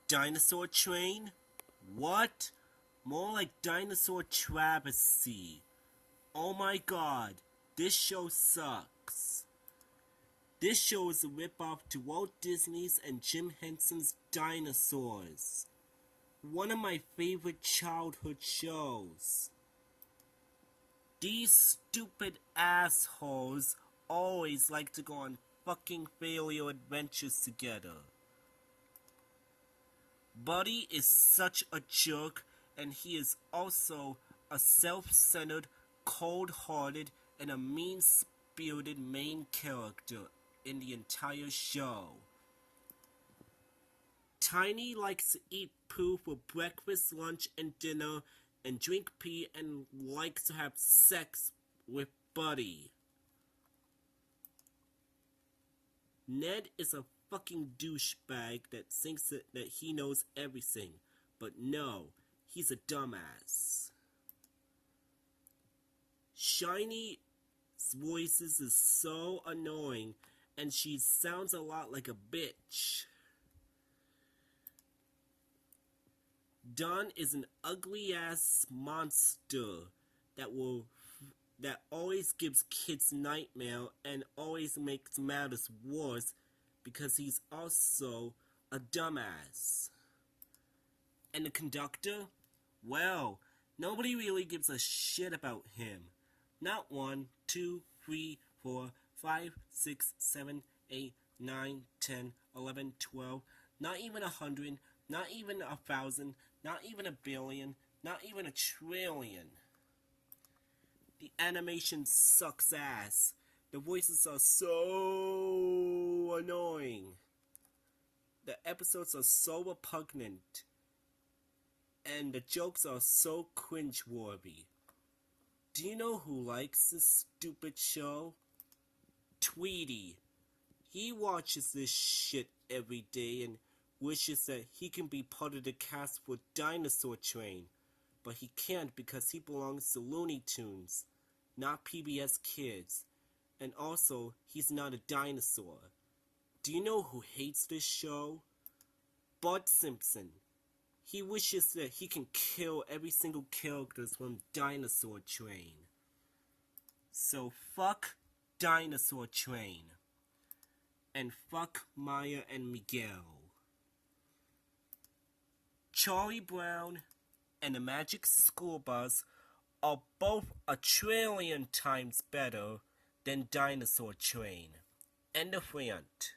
Dinosaur Train? What? More like Dinosaur Travesty. Oh my god, this show sucks. This show is a ripoff to Walt Disney's and Jim Henson's Dinosaurs. One of my favorite childhood shows. These stupid assholes always like to go on fucking failure adventures together. Buddy is such a jerk, and he is also a self-centered, cold-hearted, and a mean-spirited main character in the entire show. Tiny likes to eat poo for breakfast, lunch, and dinner, and drink pee, and likes to have sex with Buddy. Ned is a fucking douchebag that thinks that he knows everything, but no, he's a dumbass. Shiny's voices is so annoying, and she sounds a lot like a bitch. Don is an ugly-ass monster that always gives kids nightmare and always makes matters worse because he's also a dumbass. And the conductor? Well, nobody really gives a shit about him. Not 1, 2, 3, 4, 5, 6, 7, 8, 9, 10, 11, 12, not even 100, not even 1,000, not even 1,000,000,000, not even 1,000,000,000,000. The animation sucks ass. The voices are so annoying. The episodes are so repugnant. And the jokes are so cringeworthy. Do you know who likes this stupid show? Tweety. He watches this shit every day and wishes that he can be part of the cast for Dinosaur Train, but he can't because he belongs to Looney Tunes, not PBS Kids, and also he's not a dinosaur. Do you know who hates this show? Bart Simpson. He wishes that he can kill every single character from Dinosaur Train. So fuck Dinosaur Train. And fuck Maya and Miguel. Charlie Brown and the Magic School Bus are both 1,000,000,000,000 times better than Dinosaur Train. End of rant.